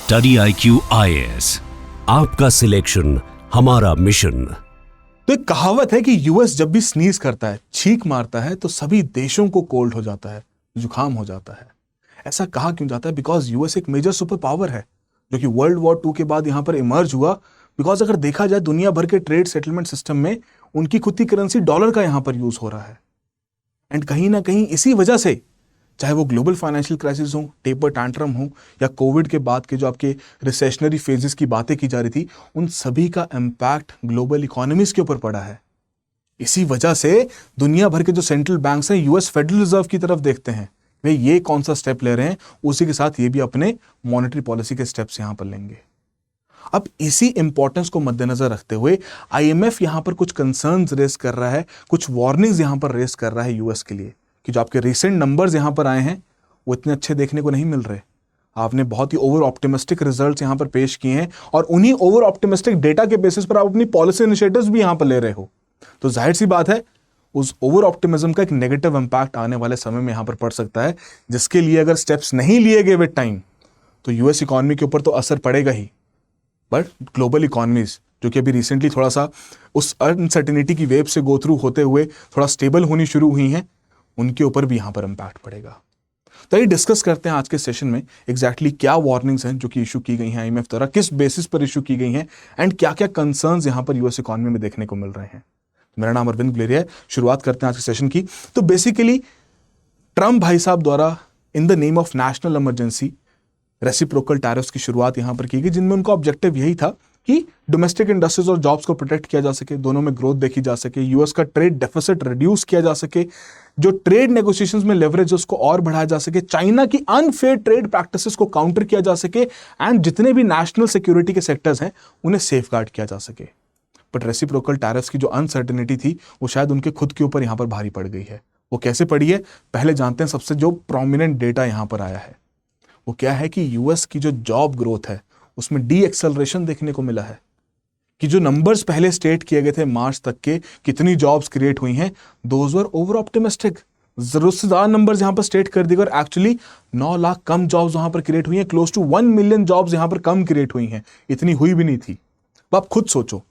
Study IQ IAS, आपका selection हमारा mission. तो एक कहावत है कि यूएस जब भी स्नीज करता है, छींक मारता है, तो सभी देशों को कोल्ड हो जाता है, जुकाम हो जाता है। ऐसा कहा क्यों जाता है? बिकॉज यूएस एक मेजर सुपर पावर है जो कि वर्ल्ड वॉर 2 के बाद यहां पर इमर्ज हुआ। बिकॉज अगर देखा जाए दुनिया भर के ट्रेड सेटलमेंट सिस्टम में उनकी खुद की करेंसी डॉलर का यहां पर यूज हो रहा है। एंड कहीं ना कहीं इसी वजह से, चाहे वो ग्लोबल फाइनेंशियल क्राइसिस हो, टेपर टैंट्रम हो, या कोविड के बाद के जो आपके रिसेशनरी फेजेस की बातें की जा रही थी, उन सभी का इम्पैक्ट ग्लोबल इकोनॉमीज के ऊपर पड़ा है। इसी वजह से दुनिया भर के जो सेंट्रल बैंक्स हैं यूएस फेडरल रिजर्व की तरफ देखते हैं, वे ये कौन सा स्टेप ले रहे हैं, उसी के साथ ये भी अपने मॉनेटरी पॉलिसी के स्टेप्स यहां पर लेंगे। अब इसी इंपॉर्टेंस को मद्देनजर रखते हुए आईएमएफ यहां पर कुछ कंसर्न्स रेस कर रहा है, कुछ वार्निंग्स यहां पर रेस कर रहा है यूएस के लिए कि जो आपके रिसेंट नंबर्स यहां पर आए हैं वो इतने अच्छे देखने को नहीं मिल रहे। आपने बहुत ही ओवर ऑप्टिमिस्टिक रिजल्ट्स यहां पर पेश किए हैं और उन्हीं ओवर ऑप्टिमिस्टिक डेटा के बेसिस पर आप अपनी पॉलिसी इनिशिएटिव्स भी यहां पर ले रहे हो। तो जाहिर सी बात है उस ओवर ऑप्टिमिज्म का एक नेगेटिव इंपैक्ट आने वाले समय में यहां पर पड़ सकता है, जिसके लिए अगर स्टेप्स नहीं लिए गए विद टाइम तो यूएस इकोनॉमी के ऊपर तो असर पड़ेगा ही, बट ग्लोबल इकोनॉमीज जो कि अभी रिसेंटली थोड़ा सा उस अनसर्टेनिटी की वेव से गो थ्रू होते हुए थोड़ा स्टेबल होनी शुरू हुई हैं, उनके ऊपर भी यहां पर इंपैक्ट पड़ेगा। तो ये डिस्कस करते हैं आज के सेशन में एग्जैक्टली क्या वार्निंग्स हैं जो कि इशू की गई हैं आईएमएफ द्वारा, किस बेसिस पर इशू की गई हैं, एंड क्या क्या कंसर्न्स यहां पर यूएस इकोनॉमी में देखने को मिल रहे हैं। मेरा नाम अरविंद गुलेरिया है। शुरुआत करते हैं आज के सेशन की। तो बेसिकली ट्रम्प भाई साहब द्वारा in the name of national emergency reciprocal tariffs की शुरुआत यहां पर की गई, जिनमें उनका ऑब्जेक्टिव यही था कि डोमेस्टिक इंडस्ट्रीज और जॉब्स को प्रोटेक्ट किया जा सके, दोनों में ग्रोथ देखी जा सके, यूएस का ट्रेड डेफिसिट रिड्यूस किया जा सके, जो ट्रेड नेगोशिएशंस में लेवरेज उसको और बढ़ाया जा सके, चाइना की अनफेयर ट्रेड प्रैक्टिसेस को काउंटर किया जा सके, एंड जितने भी नेशनल सिक्योरिटी के सेक्टर्स हैं उन्हें सेफगार्ड किया जा सके। बट रेसिप्रोकल टैरिफ्स की जो अनसर्टेनिटी थी वो शायद उनके खुद के ऊपर यहां पर भारी पड़ गई है। वो कैसे पड़ी है, पहले जानते हैं। सबसे जो प्रोमिनेंट डेटा यहां पर आया है वो क्या है कि यूएस की जो जॉब ग्रोथ है उसमें डी एक्सेलरेशन देखने को मिला है। कि जो नंबर्स पहले स्टेट किए गए थे मार्च तक के, कितनी जॉब्स क्रिएट हुई हैं, दोज वर ओवर ऑप्टिमिस्टिक। जरूरत से ज्यादा नंबर्स यहां पर स्टेट कर दिए और एक्चुअली 9 लाख कम जॉब्स वहां पर क्रिएट हुई हैं, क्लोज टू 1 मिलियन जॉब्स यहां पर कम क्रिएट हुई हैं, इतनी हुई भी नहीं थी। तो आप खुद सोचो,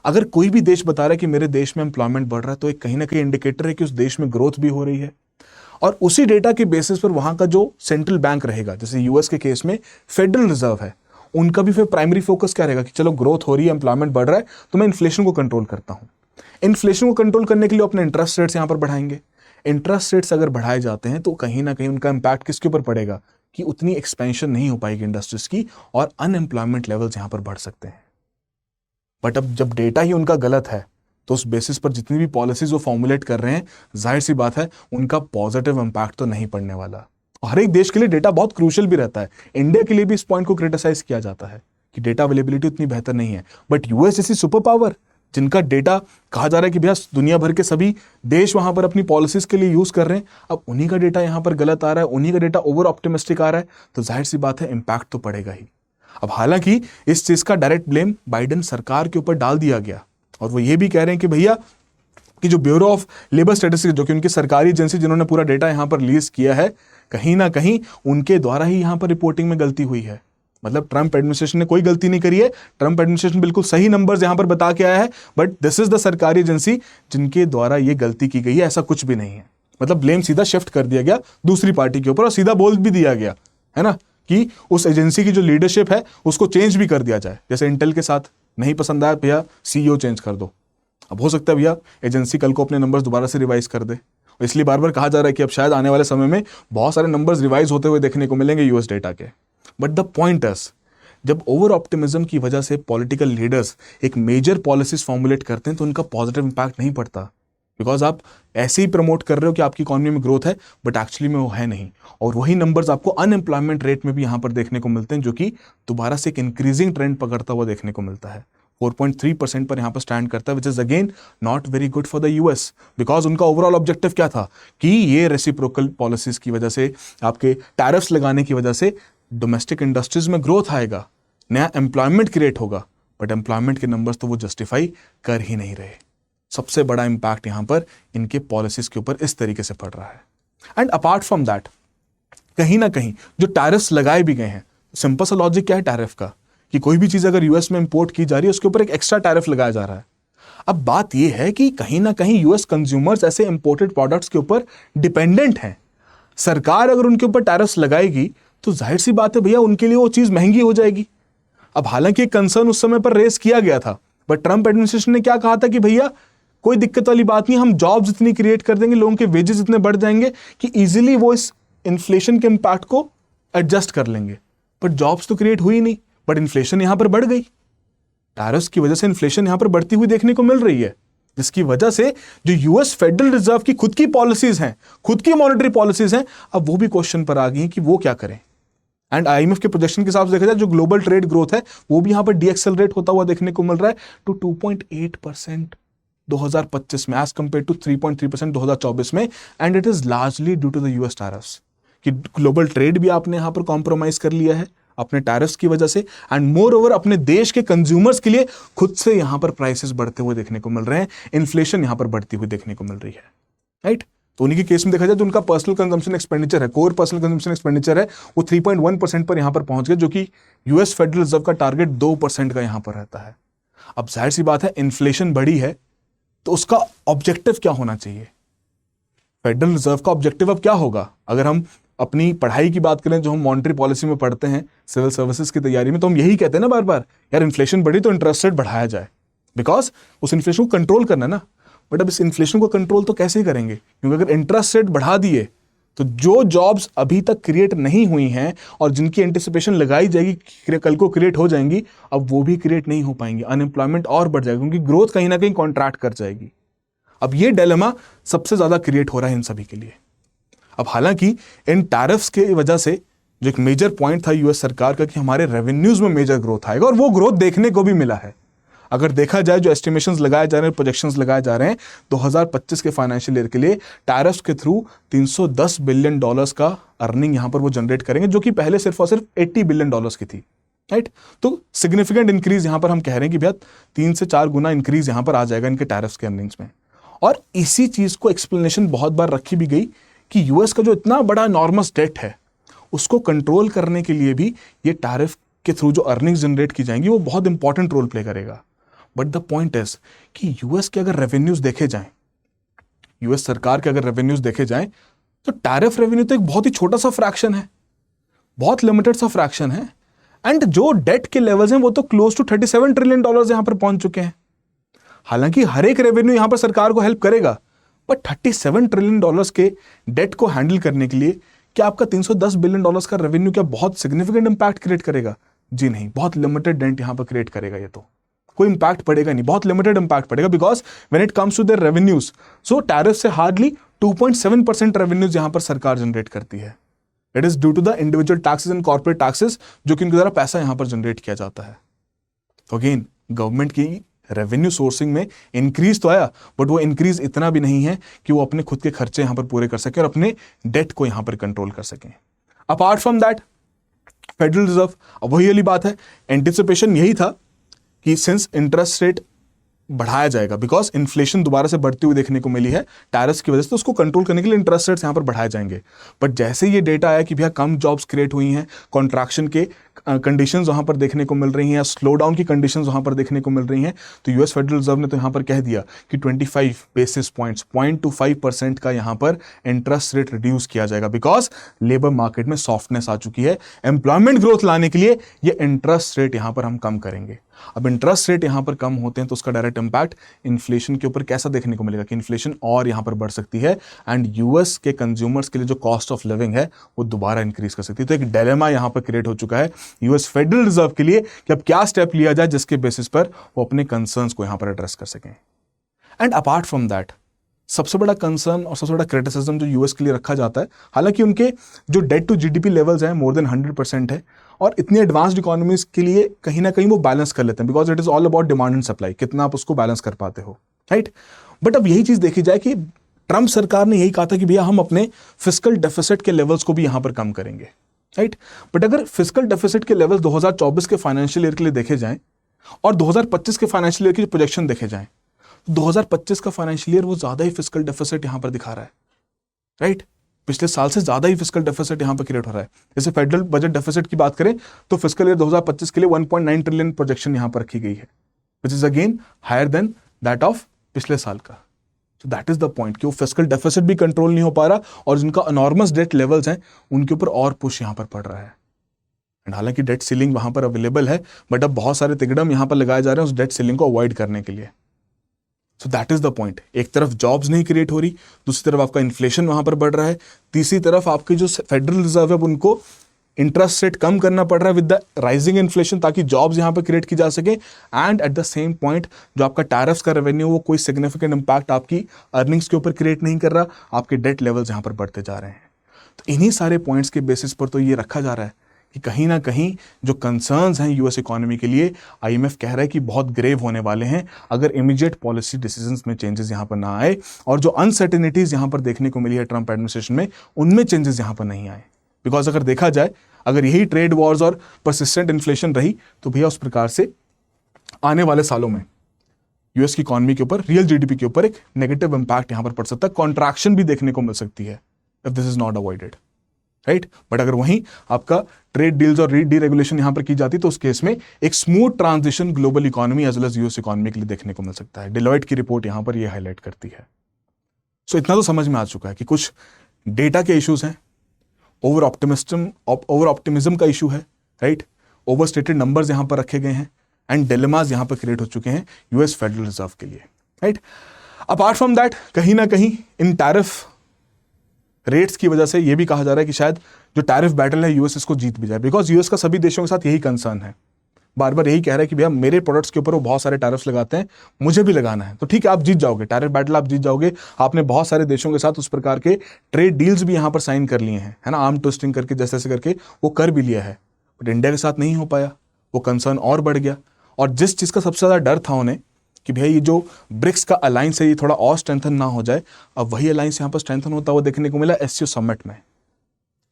अगर कोई भी देश बता रहा है कि मेरे देश में एम्प्लॉयमेंट बढ़ रहा है, तो एक कहीं ना कहीं इंडिकेटर है कि उस देश में ग्रोथ भी हो रही है। और उसी डेटा के बेसिस पर वहां का जो सेंट्रल बैंक रहेगा, जैसे यूएस के केस में फेडरल रिजर्व है, उनका भी फिर प्राइमरी फोकस क्या रहेगा कि चलो ग्रोथ हो रही है, एम्प्लॉयमेंट बढ़ रहा है, तो मैं इन्फ्लेशन को कंट्रोल करता हूं। इन्फ्लेशन को कंट्रोल करने के लिए अपने इंटरेस्ट रेट्स यहां पर बढ़ाएंगे। इंटरेस्ट रेट्स अगर बढ़ाए जाते हैं तो कहीं ना कहीं उनका इंपैक्ट किसके ऊपर पड़ेगा कि उतनी एक्सपेंशन नहीं हो पाएगी इंडस्ट्रीज की और अनएम्प्लॉयमेंट लेवल्स यहां पर बढ़ सकते हैं। बट अब जब डेटा ही उनका गलत है तो उस बेसिस पर जितनी भी पॉलिसीज वो फॉर्मुलेट कर रहे हैं, जाहिर सी बात है उनका पॉजिटिव इंपैक्ट तो नहीं पड़ने वाला। हर एक देश के लिए डेटा बहुत क्रूशियल भी रहता है। इंडिया के लिए भी इस पॉइंट को क्रिटिसाइज किया जाता है कि डेटा अवेलेबिलिटी उतनी बेहतर नहीं है। बट यूएस जैसी सुपर पावर जिनका डेटा कहा जा रहा है कि भैया दुनिया भर के सभी देश वहां पर अपनी पॉलिसीज के लिए यूज कर रहे हैं, अब उन्हीं का डेटा यहां पर गलत आ रहा है, उन्हीं का डेटा ओवर ऑप्टिमिस्टिक आ रहा है, तो जाहिर सी बात है इंपैक्ट तो पड़ेगा ही। अब हालांकि इस चीज का डायरेक्ट ब्लेम बाइडेन सरकार के ऊपर डाल दिया गया और वो ये भी कह रहे हैं कि भैया कि जो ब्यूरो ऑफ लेबर स्टैटिस्टिक्स, जो कि उनकी सरकारी एजेंसी जिन्होंने पूरा डेटा यहां पर रिलीज किया है, कहीं ना कहीं उनके द्वारा ही यहां पर रिपोर्टिंग में गलती हुई है। मतलब ट्रंप एडमिनिस्ट्रेशन ने कोई गलती नहीं करी है, ट्रंप एडमिनिस्ट्रेशन बिल्कुल सही नंबर्स यहां पर बता के आया है, बट दिस इज द सरकारी एजेंसी जिनके द्वारा ये गलती की गई है, ऐसा कुछ भी नहीं है। मतलब ब्लेम सीधा शिफ्ट कर दिया गया दूसरी पार्टी के ऊपर और सीधा बोल भी दिया गया है ना कि उस एजेंसी की जो लीडरशिप है उसको चेंज भी कर दिया जाए। जैसे इंटेल के साथ नहीं पसंद आया, भैया सीईओ चेंज कर दो। अब हो सकता है भैया एजेंसी कल को अपने नंबर्स दोबारा से रिवाइज कर दे, इसलिए बार बार कहा जा रहा है कि अब शायद आने वाले समय में बहुत सारे नंबर्स रिवाइज होते हुए देखने को मिलेंगे यूएस डेटा के। बट द पॉइंट इज, जब ओवर ऑप्टिमिज्म की वजह से पॉलिटिकल लीडर्स एक मेजर पॉलिसीज फॉर्मुलेट करते हैं तो उनका पॉजिटिव इंपैक्ट नहीं पड़ता, बिकॉज आप ऐसे ही प्रमोट कर रहे हो कि आपकी इकोनॉमी में ग्रोथ है, बट एक्चुअली में वो है नहीं। और वही नंबर्स आपको अनएम्प्लॉयमेंट रेट में भी यहां पर देखने को मिलते हैं, जो कि दोबारा से एक इंक्रीजिंग ट्रेंड पकड़ता हुआ देखने को मिलता है। 4.3% पर यहां पर स्टैंड करता है, which is again not very good for the US, because उनका ओवरऑल ऑब्जेक्टिव क्या था कि ये रेसिप्रोकल पॉलिसीज की वजह से, आपके टैरिफ्स लगाने की वजह से डोमेस्टिक इंडस्ट्रीज में ग्रोथ आएगा, नया एम्प्लॉयमेंट क्रिएट होगा, बट एम्प्लॉयमेंट के नंबर्स तो वो जस्टिफाई कर ही नहीं रहे। सबसे बड़ा इंपैक्ट यहां पर इनके पॉलिसीज के ऊपर इस तरीके से पड़ रहा है। एंड अपार्ट फ्रॉम दैट, कहीं ना कहीं जो टैरिफ्स लगाए भी गए हैं सिंपल सा लॉजिक क्या है टैरिफ का, कि कोई भी चीज अगर यूएस में इंपोर्ट की जा रही है उसके ऊपर एक एक्स्ट्रा टैरिफ लगाया जा रहा है। अब बात यह है कि कहीं ना कहीं यूएस कंज्यूमर्स ऐसे इंपोर्टेड प्रोडक्ट्स के ऊपर डिपेंडेंट हैं। सरकार अगर उनके ऊपर टैरिफ्स लगाएगी तो जाहिर सी बात है भैया उनके लिए वो चीज महंगी हो जाएगी। अब हालांकि कंसर्न उस समय पर रेस किया गया था, बट ट्रंप एडमिनिस्ट्रेशन ने क्या कहा था कि भैया कोई दिक्कत वाली बात नहीं, हम जॉब्स इतनी क्रिएट कर देंगे, लोगों के वेजेस इतने बढ़ जाएंगे कि इजीली वो इस इन्फ्लेशन के इंपैक्ट को एडजस्ट कर लेंगे। बट जॉब्स तो क्रिएट हुई नहीं, बट इन्फ्लेशन यहां पर बढ़ गई। टैरिफ्स की वजह से इन्फ्लेशन यहां पर बढ़ती हुई देखने को मिल रही है, जिसकी वजह से जो यूएस फेडरल रिजर्व की खुद की पॉलिसीज हैं, खुद की मॉनेटरी पॉलिसीज हैं, अब वो भी क्वेश्चन पर आ गई हैं कि वो क्या करें। एंड आईएमएफ के प्रोजेक्शन के हिसाब से देखा जाए जो ग्लोबल ट्रेड ग्रोथ है वो भी यहां पर डीएक्सेलरेट होता हुआ देखने को मिल रहा है टू 2.8% 2025 में एज कंपेयर टू 3.3% 2024 में। And it is largely due to the US tariffs, कि ग्लोबल ट्रेड भी आपने यहां पर कॉम्प्रोमाइज कर लिया है अपने टैरिफ्स की वजह से, एंड मोर ओवर अपने देश के कंज्यूमर्स के लिए खुद से यहां पर प्राइसेस बढ़ते हुए देखने को मिल रहे हैं, इन्फ्लेशन यहां पर बढ़ती हुई देखने को मिल रही है, राइट। तो उन्हीं के केस में देखा जाए जो उनका पर्सनल कंजम्पशन एक्सपेंडिचर है, कोर पर्सनल कंजम्पशन एक्सपेंडिचर है, वो 3.1% पर यहां पर पहुंच गए, जो कि यूएस फेडरल रिजर्व का टारगेट 2% का यहां पर रहता है। अब जाहिर सी बात है इन्फ्लेशन बढ़ी है तो उसका ऑब्जेक्टिव क्या होना चाहिए, फेडरल रिजर्व का ऑब्जेक्टिव अब क्या होगा। अगर हम अपनी पढ़ाई की बात करें जो हम मॉनेटरी पॉलिसी में पढ़ते हैं सिविल सर्विसेज की तैयारी में, तो हम यही कहते हैं ना बार बार, यार इन्फ्लेशन बढ़ी तो इंटरेस्ट रेट बढ़ाया जाए, बिकॉज उस इन्फ्लेशन को कंट्रोल करना है ना। बट अब इस इन्फ्लेशन को कंट्रोल तो कैसे करेंगे, क्योंकि अगर इंटरेस्ट रेट बढ़ा दिए तो जो जॉब्स अभी तक क्रिएट नहीं हुई हैं और जिनकी एंटिसिपेशन लगाई जाएगी कि कल को क्रिएट हो जाएंगी, अब वो भी क्रिएट नहीं हो पाएंगी, अनएम्प्लॉयमेंट और बढ़ जाएगी, क्योंकि ग्रोथ कहीं ना कहीं कॉन्ट्रैक्ट कर जाएगी। अब ये डिलेमा सबसे ज्यादा क्रिएट हो रहा है इन सभी के लिए। अब हालांकि इन टैरिफ्स के वजह से जो एक मेजर पॉइंट था यूएस सरकार का कि हमारे रेवेन्यूज में मेजर ग्रोथ आएगा, और वो ग्रोथ देखने को भी मिला है। अगर देखा जाए जो एस्टिमेशंस लगाए जा रहे हैं, प्रोजेक्शंस लगाए जा रहे हैं 2025 के फाइनेंशियल ईयर के लिए, टैरिफ्स के थ्रू $310 बिलियन का अर्निंग यहां पर वो जनरेट करेंगे, जो कि पहले सिर्फ और सिर्फ $80 बिलियन की थी, राइट। तो सिग्निफिकेंट इंक्रीज यहां पर हम कह रहे हैं कि भैया 3 से 4 गुना इंक्रीज यहां पर आ जाएगा इनके टैरिफ्स के अर्निंग्स में। और इसी चीज को एक्सप्लेनेशन बहुत बार रखी भी गई कि यूएस का जो इतना बड़ा नॉर्मस डेट है उसको कंट्रोल करने के लिए भी ये टैरिफ के थ्रू जो अर्निंग्स जनरेट की जाएंगी वो बहुत इंपॉर्टेंट रोल प्ले करेगा। बट द पॉइंट इज कि यूएस के अगर रेवेन्यूज देखे जाएं, यूएस सरकार के अगर रेवेन्यूज देखे जाएं, तो टैरिफ रेवेन्यू तो एक बहुत ही छोटा सा फ्रैक्शन है, बहुत लिमिटेड सा फ्रैक्शन है। एंड जो डेट के लेवल्स हैं वो तो क्लोज टू $37 ट्रिलियन यहां पर पहुंच चुके हैं। हालांकि हर एक रेवेन्यू यहां पर सरकार को हेल्प करेगा, बट $37 ट्रिलियन के डेट को हैंडल करने के लिए क्या आपका $310 बिलियन का रेवेन्यू क्या बहुत सिग्निफिकेंट इंपैक्ट क्रिएट करेगा? जी नहीं, बहुत लिमिटेड डेंट यहां पर क्रिएट करेगा, ये तो कोई इंपैक्ट पड़ेगा नहीं, बहुत लिमिटेड इंपैक्ट पड़ेगा, because when it comes to their revenues, so tariff से हार्डली 2.7% रेवेन्यूज यहां पर सरकार जनरेट करती है। It is due to the individual taxes and corporate taxes, जो कि उनके द्वारा पैसा यहां पर जनरेट किया जाता है। तो अगेन गवर्नमेंट की रेवेन्यू सोर्सिंग में इंक्रीज तो आया, बट वो इंक्रीज इतना भी नहीं है कि वो अपने खुद के खर्चे यहां पर पूरे कर सके और अपने डेट को यहां पर कंट्रोल कर सकें। Apart from that federal reserve, अब वही वाली बात है, एंटिसिपेशन यही था कि सिंस इंटरेस्ट रेट बढ़ाया जाएगा, बिकॉज इन्फ्लेशन दोबारा से बढ़ती हुई देखने को मिली है टैरिफ्स की वजह से, तो उसको कंट्रोल करने के लिए इंटरेस्ट रेट्स यहां पर बढ़ाए जाएंगे। बट जैसे ये डेटा आया कि भैया कम जॉब्स क्रिएट हुई हैं, कॉन्ट्रैक्शन के कंडीशंस वहां पर देखने को मिल रही हैं, स्लो डाउन की कंडीशंस वहां पर देखने को मिल रही हैं, तो यूएस फेडरल रिजर्व ने तो यहां पर कह दिया कि 25 बेसिस पॉइंट्स 0.25% का यहां पर इंटरेस्ट रेट रिड्यूस किया जाएगा, बिकॉज लेबर मार्केट में सॉफ्टनेस आ चुकी है। एम्प्लॉयमेंट ग्रोथ लाने के लिए ये इंटरेस्ट रेट यहां पर हम कम करेंगे। अब इंटरेस्ट रेट यहां पर कम होते हैं तो उसका डायरेक्ट इंपैक्ट इन्फ्लेशन के ऊपर कैसा देखने को मिलेगा कि इन्फ्लेशन और यहां पर बढ़ सकती है, एंड यूएस के कंज्यूमर्स के लिए जो कॉस्ट ऑफ लिविंग है वो दोबारा इंक्रीज कर सकती है। तो एक डिलेमा यहां पर क्रिएट हो चुका है यूएस फेडरल रिजर्व के लिए कि अब क्या स्टेप लिया जाए जिसके बेसिस पर वो अपने कंसर्न्स को यहां पर एड्रेस कर सकें। एंड अपार्ट फ्रॉम दैट सबसे बड़ा कंसर्न और सबसे बड़ा क्रिटिसिज्म जो यूएस के लिए रखा जाता है, हालांकि उनके जो डेट टू जीडीपी लेवल्स हैं मोर देन 100% है, और इतनी एडवांस्ड इकोनॉमीज के लिए कहीं ना कहीं वो बैलेंस कर लेते हैं, because it is all about demand and supply, कितना आप उसको बैलेंस कर पाते हो, राइट। बट अब यही चीज देखी जाए कि ट्रंप सरकार ने यही कहा था कि भैया हम अपने फिस्कल डेफिसिट के लेवल्स को भी यहां पर कम करेंगे, राइट। बट अगर फिस्कल डेफिसिट के लेवल 2024 के फाइनेंशियल ईयर के लिए देखे जाएं और 2025 के फाइनेंशियल ईयर की प्रोजेक्शन देखे जाएं, 2025 का फाइनेंशियल ईयर वो ज्यादा ही फिस्कल डेफिसिट यहां पर दिखा रहा है, राइट। पिछले साल से ज्यादा ही फिस्कल डेफिसिट यहाँ पर क्रिएट हो रहा है। जैसे फेडरल बजट डेफिसिट की बात करें तो फिस्कल ईयर 2025 के लिए 1.9 ट्रिलियन प्रोजेक्शन यहाँ पर रखी गई है, which is again higher than that of पिछले साल का। तो दैट इज द पॉइंट कि वो फिस्कल डेफिसिट भी कंट्रोल नहीं हो पा रहा और जिनका अनॉर्मस डेट लेवल्स हैं उनके ऊपर और पुश यहाँ पर पड़ रहा है। एंड हालांकि डेट सीलिंग वहां पर अवेलेबल है, बट अब बहुत सारे तिकड़म यहाँ पर लगाए जा रहे हैं उस डेट सीलिंग को अवॉइड करने के लिए। So that is the point. एक तरफ जॉब्स नहीं क्रिएट हो रही, दूसरी तरफ आपका इन्फ्लेशन वहां पर बढ़ रहा है, तीसरी तरफ आपकी जो फेडरल रिजर्व है उनको इंटरेस्ट रेट कम करना पड़ रहा है विद द राइजिंग इन्फ्लेशन, ताकि जॉब्स यहां पर क्रिएट की जा सके। And at the same point जो आपका टैरिफ्स का रेवेन्यू वो कोई सिग्निफिकेंट इंपैक्ट आपकी अर्निंग्स के ऊपर क्रिएट नहीं कर रहा, आपके डेट लेवल्स यहां पर बढ़ते जा रहे हैं। तो इन्हीं सारे पॉइंट्स के बेसिस पर तो ये रखा जा रहा है कि कहीं ना कहीं जो कंसर्न्स हैं यूएस इकोनॉमी के लिए, आईएमएफ कह रहा है कि बहुत ग्रेव होने वाले हैं अगर इमीडिएट पॉलिसी डिसीजंस में चेंजेस यहां पर ना आए, और जो अनसर्टेनिटीज यहां पर देखने को मिली है ट्रंप एडमिनिस्ट्रेशन में उनमें चेंजेस यहां पर नहीं आए। बिकॉज अगर देखा जाए, अगर यही ट्रेड वॉर्स और परसिस्टेंट इन्फ्लेशन रही तो भैया उस प्रकार से आने वाले सालों में यूएस की इकोनॉमी के ऊपर, रियल जीडीपी के ऊपर एक नेगेटिव इंपैक्ट यहां पर पड़ सकता है, कॉन्ट्रैक्शन भी देखने को मिल सकती है if this is not avoided, right. But अगर वहीं आपका ट्रेड डील्स और डीरेगुलेशन यहां पर की जाती तो उस केस में एक smooth transition global economy as well as US economy के लिए देखने को मिल सकता है। डिलॉयट की रिपोर्ट यहां पर यह हाईलाइट करती है। सो इतना तो समझ में आ चुका है कि कुछ डेटा के इश्यूज हैं, ओवर ऑप्टिमिज्म का इशू है, राइट, ओवर स्टेटेड नंबर्स यहां पर रखे गए हैं एंड डिलेमास यहां पर क्रिएट हो चुके हैं यूएस फेडरल रिजर्व के लिए, राइट। अपार्ट फ्रॉम दैट कहीं ना कहीं इन टैरिफ रेट्स की वजह से यह भी कहा जा रहा है कि शायद जो टैरिफ बैटल है यूएस इसको जीत भी जाए, बिकॉज यूएस का सभी देशों के साथ यही कंसर्न है, बार बार यही कह रहा है कि भैया मेरे प्रोडक्ट्स के ऊपर वो बहुत सारे टैरिफ्स लगाते हैं, मुझे भी लगाना है। तो ठीक है, आप जीत जाओगे, टैरिफ बैटल आप जीत जाओगे, आपने बहुत सारे देशों के साथ उस प्रकार के ट्रेड डील्स भी यहां पर साइन कर लिए हैं, है ना, आर्म ट्विस्टिंग करके जैसे जैसे करके वो कर भी लिया है, बट इंडिया के साथ नहीं हो पाया, वो कंसर्न और बढ़ गया। और जिस चीज का सबसे ज्यादा डर था उन्हें कि भैया ये जो ब्रिक्स का अलायंस है ये थोड़ा और स्ट्रेंथन ना हो जाए, अब वही अलायंस यहाँ पर स्ट्रेंथन होता हुआ देखने को मिला एससीओ समिट में,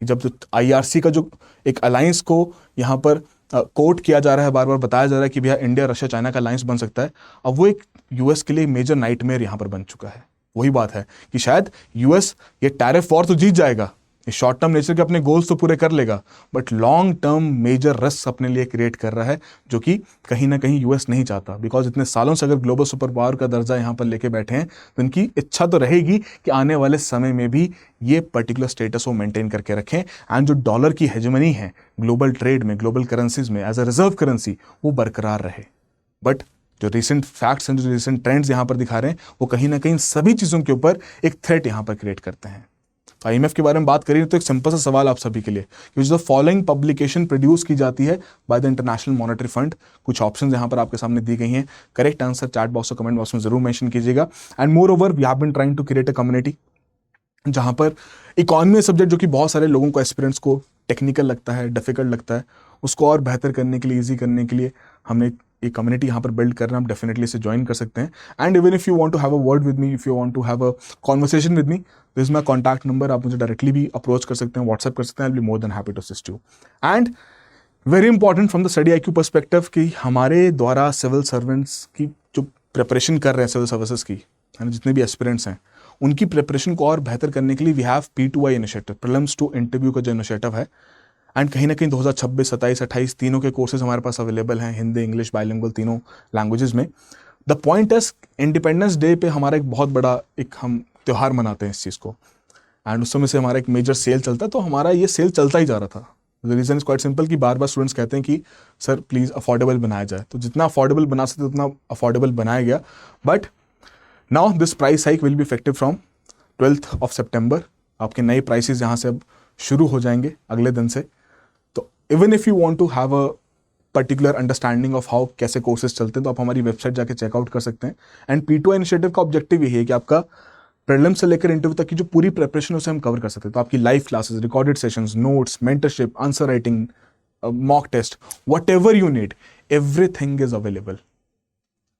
जब आईआरसी का जो एक अलायंस को यहाँ पर कोट किया जा रहा है, बार बार बताया जा रहा है कि भैया इंडिया रशिया चाइना का अलायंस बन सकता है, अब वो एक यूएस के लिए मेजर नाइटमेयर यहाँ पर बन चुका है। वही बात है कि शायद यूएस ये टैरिफ वॉर तो जीत जाएगा, ये शॉर्ट टर्म नेचर के अपने गोल्स तो पूरे कर लेगा, but long term major risk अपने लिए क्रिएट कर रहा है, जो कि कहीं ना कहीं यूएस नहीं चाहता। बिकॉज इतने सालों से अगर ग्लोबल सुपर पावर का दर्जा यहाँ पर लेके बैठे हैं तो इनकी इच्छा तो रहेगी कि आने वाले समय में भी ये पर्टिकुलर स्टेटस वो मेंटेन करके रखें, एंड जो डॉलर की हेजेमनी है ग्लोबल ट्रेड में, ग्लोबल करेंसीज में एज अ रिजर्व करेंसी, वो बरकरार रहे। बट जो रिसेंट फैक्ट्स हैं, जो रिसेंट ट्रेंड्स यहाँ पर दिखा रहे हैं, वो कहीं ना कहीं सभी चीज़ों के ऊपर एक थ्रेट यहाँ पर क्रिएट करते हैं। आईएमएफ के बारे में बात करें तो एक सिंपल सा सवाल आप सभी के लिए, कि जो फॉलोइंग पब्लिकेशन प्रोड्यूस की जाती है by the International Monetary Fund, कुछ ऑप्शंस यहां पर आपके सामने दी गई हैं, करेक्ट आंसर चैट बॉक्स और कमेंट बॉक्स में जरूर मेंशन कीजिएगा। And moreover we have been trying to create a community जहां पर इकोनॉमी सब्जेक्ट जो कि बहुत सारे लोगों को एस्पिरेंट्स को टेक्निकल लगता है, डिफिकल्ट लगता है, उसको और बेहतर करने के लिए, ईजी करने के लिए हमने एक कम्युनिटी यहाँ पर बिल्ड कर रहे हैं। आप डेफिनेटली इसे ज्वाइन कर सकते हैं। And even if you want to have a word with me, if you want to have a conversation with me, this is my contact number, आप मुझे डायरेक्टली भी अप्रोच कर सकते हैं, व्हाट्सएप कर सकते हैं, I will be more than happy to assist you. And very important from the StudyIQ perspective कि हमारे द्वारा सिविल सर्वेंट्स की जो प्रिपरेशन कर रहे हैं सिविल सर्विसेज की, है ना, जितने भी एस्पिरेंट्स हैं, उनकी प्रिपरेशन को और बेहतर करने के लिए we have P2I initiative, prelims to interview का जो इनिशिएटिव है, एंड कहीं ना कहीं 2026, 27, 28 तीनों के कोर्सेज हमारे पास अवेलेबल हैं, हिंदी, इंग्लिश, बाइलिंगुअल तीनों लैंग्वेजेस में। The point is independence day पे हमारा एक बहुत बड़ा एक हम त्यौहार मनाते हैं इस चीज़ को, एंड उस समय से हमारा एक मेजर सेल चलता है, तो हमारा ये सेल चलता ही जा रहा था। The reason is quite simple कि बार बार स्टूडेंट्स कहते हैं कि सर प्लीज़ अफोर्डेबल बनाया जाए, तो जितना अफोर्डेबल बना सकते उतना अफोर्डेबल बनाया गया। But now this price hike will be effective from 12th of September। आपके नए प्राइसेस यहाँ से अब शुरू हो जाएंगे अगले दिन से। तो even if you want to have a particular understanding of how कैसे कोर्सेज चलते हैं, तो आप हमारी वेबसाइट जाके चेकआउट कर सकते हैं। एंड P2I इनिशिएटिव का ऑब्जेक्टिव यही है कि आपका प्रीलिम से लेकर इंटरव्यू तक की जो पूरी प्रिपरेशन है उसे हम कवर कर सकते हैं। तो आपकी live classes, recorded sessions, notes, mentorship, answer writing, mock test, whatever you need, everything is available,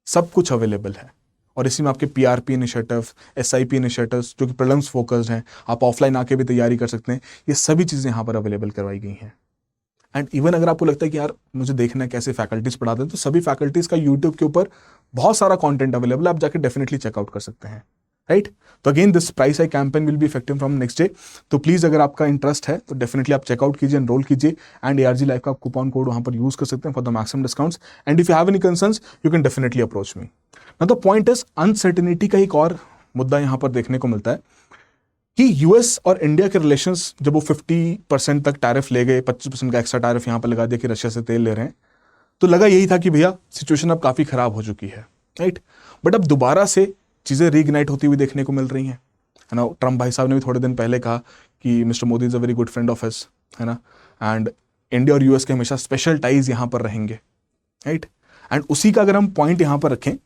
सब कुछ अवेलेबल है। और इसी में आपके PRP इनिशिएटिव, SIP इनिशिएटिव्स जो कि प्रीलिम्स फोकस्ड हैं, आप ऑफलाइन आके भी तैयारी कर सकते हैं, ये सभी चीज़ें यहाँ पर अवेलेबल करवाई गई हैं। एंड इवन अगर आपको लगता है कि यार मुझे देखना है कैसे फैकल्टीज पढ़ाते हैं, तो सभी फैकल्टीज का यूट्यूब के ऊपर बहुत सारा कंटेंट अवेलेबल है, आप जाके डेफिनेटली चेकआउट कर सकते हैं। राइट। तो again this price hike campaign will be effective from next day. तो प्लीज अगर आपका इंटरेस्ट है तो डेफिनेटली आप चेकआउट कीजिए, एनरोल कीजिए, एंड ARG लाइफ का कूपन कोड वहां पर यूज कर सकते हैं for the maximum discounts. And if you have any concerns you can definitely approach me. Now the point is uncertainty का एक और मुद्दा यहां पर देखने को मिलता है कि यूएस और इंडिया के रिलेशंस जब वो 50% तक टैरिफ ले गए, 25% का एक्स्ट्रा टैरिफ यहां पर लगा दिया कि रशिया से तेल ले रहे हैं, तो लगा यही था कि भैया सिचुएशन अब काफी खराब हो चुकी है, राइट। बट अब दोबारा से चीजें रीइग्नाइट होती हुई देखने को मिल रही हैं, है ना। ट्रम्प भाई साहब ने भी थोड़े दिन पहले कहा कि mister Modi is a very good friend of his, है ना, एंड इंडिया और यूएस के हमेशा स्पेशल टाइज यहां पर रहेंगे, राइट। एंड उसी का अगर हम पॉइंट यहां पर रखें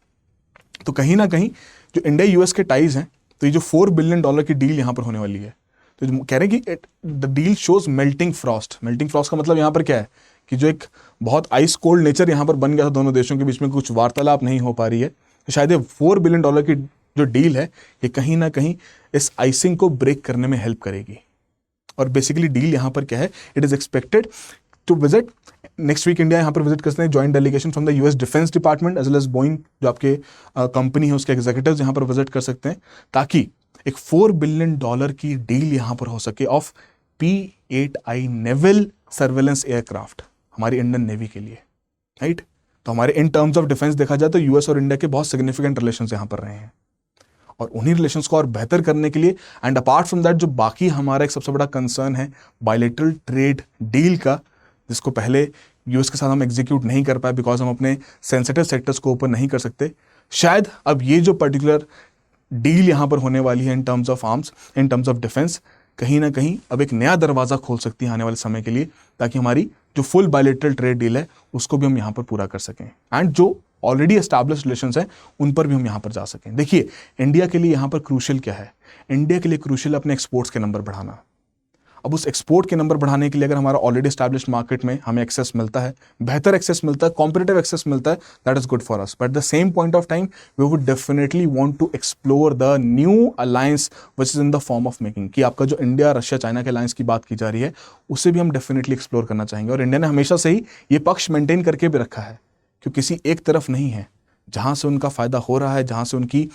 तो कहीं ना कहीं जो इंडिया यूएस के टाइज हैं, तो ये जो $4 बिलियन की डील यहां पर होने वाली है, तो जो कह रहे हैं कि the deal shows melting Frost. Melting Frost का मतलब यहां पर क्या है कि जो एक बहुत आइस कोल्ड नेचर यहां पर बन गया था दोनों देशों के बीच में, कुछ वार्तालाप नहीं हो पा रही है, तो शायद ये $4 बिलियन की जो डील है ये कहीं ना कहीं इस आइसिंग को ब्रेक करने में हेल्प करेगी। और बेसिकली डील यहां पर क्या है, it is expected to visit next week India यहां पर विजिट कर सकते हैं joint delegation from the US defence department as well as Boeing, जो आपके कंपनी है उसके एग्जीक्यूटिव्स यहां पर विजिट कर सकते हैं, ताकि एक $4 बिलियन की डील यहां पर हो सके of P-8I naval surveillance aircraft हमारी इंडियन नेवी के लिए, राइट। तो हमारे इन टर्म्स ऑफ डिफेंस देखा जाए तो यूएस और इंडिया के बहुत सिग्निफिकेंट रिलेशंस यहां पर रहे हैं, और उन्हीं रिलेशंस को और बेहतर करने के लिए एंड अपार्ट फ्रॉम दैट जो बाकी हमारा एक सबसे बड़ा कंसर्न है बायलैटरल ट्रेड डील का, जिसको पहले यूएस के साथ हम एग्जीक्यूट नहीं कर पाए बिकॉज हम अपने सेंसिटिव सेक्टर्स को ओपन नहीं कर सकते, शायद अब ये जो पर्टिकुलर डील यहां पर होने वाली है in terms of arms, in terms of defence, कहीं ना कहीं अब एक नया दरवाजा खोल सकती है आने वाले समय के लिए, ताकि हमारी जो फुल बायलैटरल ट्रेड डील है उसको भी हम यहां पर पूरा कर सकें, एंड जो ऑलरेडी एस्टैब्लिश्ड रिलेशंस हैं उन पर भी हम यहां पर जा सकें। देखिए इंडिया के लिए यहां पर क्रूशियल क्या है, इंडिया के लिए क्रूशियल अपने एक्सपोर्ट्स के नंबर बढ़ाना। अब उस एक्सपोर्ट के नंबर बढ़ाने के लिए अगर हमारा ऑलरेडी एस्टैब्लिश्ड मार्केट में हमें एक्सेस मिलता है, बेहतर एक्सेस मिलता है, कॉम्पिटिटिव एक्सेस मिलता है, that is good for us. But the same point of time we would definitely want to explore the new alliance which is in the form of making, कि आपका जो इंडिया रशिया चाइना के alliance की बात की जा रही है उसे भी हम डेफिनेटली एक्सप्लोर करना चाहेंगे। और इंडिया ने हमेशा से ही ये पक्ष मेंटेन करके भी रखा है कि किसी एक तरफ नहीं है, जहां से उनका फायदा हो रहा है, जहां से उनकी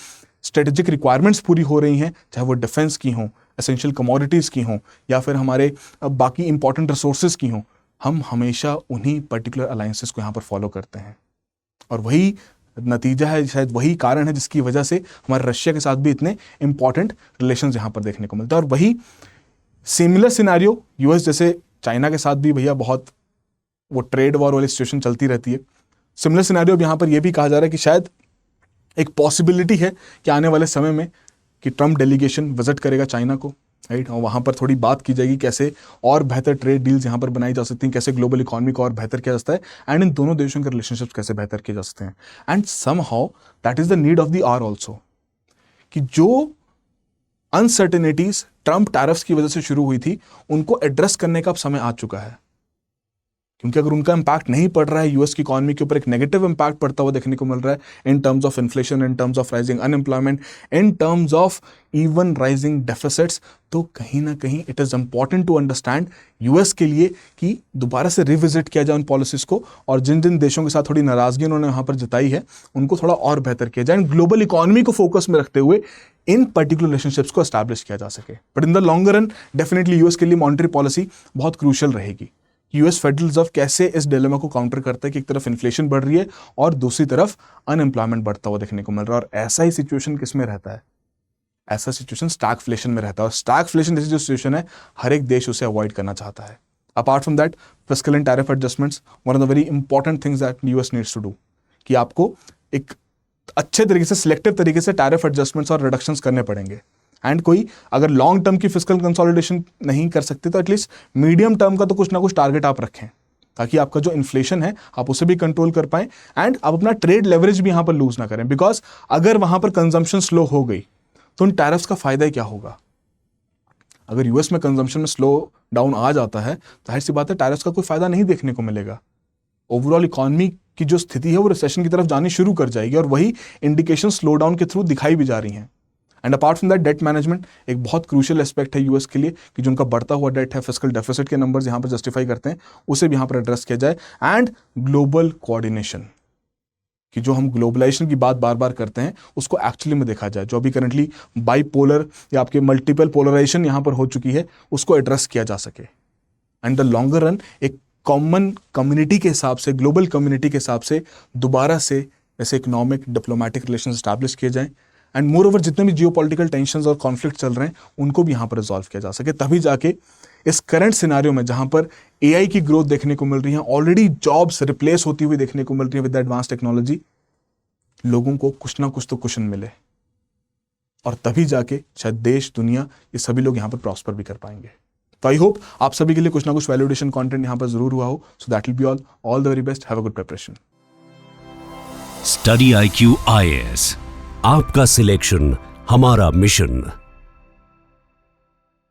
स्ट्रेटेजिक रिक्वायरमेंट्स पूरी हो रही हैं, चाहे वो डिफेंस की हों, एसेंशियल कमोडिटीज़ की हों, या फिर हमारे बाकी इंपॉर्टेंट रिसोर्सेज की हों, हम हमेशा उन्हीं पर्टिकुलर अलायंसेस को यहाँ पर फॉलो करते हैं। और वही नतीजा है, शायद वही कारण है जिसकी वजह से हमारे रशिया के साथ भी इतने इंपॉर्टेंट रिलेशंस यहाँ पर देखने को मिलते हैं। और वही सिमिलर सिनेरियो यूएस जैसे चाइना के साथ भी भैया बहुत वो ट्रेड वॉर वाली सिचुएशन चलती रहती है। सिमिलर सिनेरियो अब यहाँ पर यह भी कहा जा रहा है कि शायद एक पॉसिबिलिटी है कि आने वाले समय में कि ट्रम्प डेलीगेशन विजिट करेगा चाइना को, राइट, और वहाँ पर थोड़ी बात की जाएगी कैसे और बेहतर ट्रेड डील्स यहाँ पर बनाई जा सकती हैं, कैसे ग्लोबल इकोनॉमी को और बेहतर किया जा सकता है, एंड इन दोनों देशों के रिलेशनशिप्स कैसे बेहतर किए जा सकते हैं। And somehow that is the need of the our also, कि जो अनसर्टेनिटीज ट्रम्प टैरिफ्स की वजह से शुरू हुई थी उनको एड्रेस करने का अब समय आ चुका है। क्योंकि अगर उनका इंपैक्ट नहीं पड़ रहा है, यूएस की इकोनॉमी के ऊपर एक नेगेटिव इंपैक्ट पड़ता हुआ देखने को मिल रहा है in terms of inflation, in terms of rising unemployment, in terms of even rising deficits, तो कहीं ना कहीं it is important to understand US के लिए कि दोबारा से रिविजिट किया जाए उन पॉलिसीज को, और जिन जिन देशों के साथ थोड़ी नाराजगी उन्होंने वहां पर जताई है उनको थोड़ा और बेहतर किया जाए, ग्लोबल इकोनॉमी को फोकस में रखते हुए इन पर्टिकुलर रिलेशनशिप्स को एस्टैब्लिश किया जा सके। But in the longer run definitely US के लिए मॉनेटरी पॉलिसी बहुत क्रूशियल रहेगी। यूएस फेडरल रिजर्व कैसे इस डिलेमा को काउंटर करता है कि एक तरफ इन्फ्लेशन बढ़ रही है और दूसरी तरफ अनएम्प्लॉयमेंट बढ़ता हुआ देखने को मिल रहा है, और ऐसा ही सिचुएशन किस में रहता है, ऐसा सिचुएशन स्टैगफ्लेशन में रहता है, और स्टैगफ्लेशन जैसी जो सिचुएशन है हर एक देश उसे अवॉइड करना चाहता है। Apart from that fiscal and tariff adjustments one of the very important things that US needs to do, कि आपको एक अच्छे तरीके से सिलेक्टिव तरीके से टैरिफ एडजस्टमेंट्स और रिडक्शंस करने पड़ेंगे। एंड कोई अगर लॉन्ग टर्म की फिस्कल कंसोलिडेशन नहीं कर सकते तो एटलीस्ट मीडियम टर्म का तो कुछ ना कुछ टारगेट आप रखें, ताकि आपका जो इन्फ्लेशन है आप उसे भी कंट्रोल कर पाएं एंड आप अपना ट्रेड लेवरेज भी यहां पर लूज ना करें। बिकॉज अगर वहां पर कंजम्पशन स्लो हो गई तो उन टैरिफ्स का फायदा ही क्या होगा। अगर यूएस में कंजम्पशन में स्लो डाउन आ जाता है तो जाहिर सी बात है टैरिफ्स का कोई फायदा नहीं देखने को मिलेगा। ओवरऑल इकोनॉमी की जो स्थिति है वो रिसेशन की तरफ जानी शुरू कर जाएगी, और वही इंडिकेशन स्लो डाउन के थ्रू दिखाई भी जा रही हैं। And apart from that debt management एक बहुत क्रूशियल एस्पेक्ट है यूएस के लिए, कि जो उनका बढ़ता हुआ डेट है, फिस्कल डेफिसिट के नंबर्स यहाँ पर जस्टिफाई करते हैं, उसे भी यहाँ पर एड्रेस किया जाए। एंड ग्लोबल कोऑर्डिनेशन, कि जो हम ग्लोबलाइजेशन की बात बार बार करते हैं उसको एक्चुअली में देखा जाए। जो अभी करंटली बाइपोलर या आपके मल्टीपल पोलराइजेशन यहाँ पर हो चुकी है उसको एड्रेस किया जा सके। एंड द लॉन्गर रन एक कॉमन कम्युनिटी के हिसाब से, ग्लोबल कम्युनिटी के हिसाब से दोबारा से जैसे इकोनॉमिक डिप्लोमेटिक रिलेशन स्टैब्लिश किए जाएं। एंड मोर ओवर जितने भी जियोपॉलिटिकल टेंशंस और कॉन्फ्लिक्ट चल रहे हैं उनको भी यहाँ पर रिजॉल्व किया जा सके। तभी जाके इस करंट सिनारियो में जहाँ पर एआई की ग्रोथ देखने को मिल रही है, ऑलरेडी जॉब्स रिप्लेस होती हुई देखने को मिल रही है विद एडवांस टेक्नोलॉजी, लोगों को कुछ ना कुछ तो कुशन मिले और तभी जाके शायद देश, दुनिया, ये सभी लोग यहाँ पर प्रॉस्पर भी कर पाएंगे। तो आई होप आप सभी के लिए कुछ ना कुछ वैल्यूएशन कंटेंट यहाँ पर जरूर हुआ हो। So that will be all the very best. Have a good preparation. Study IQ IAS, आपका सिलेक्शन हमारा मिशन।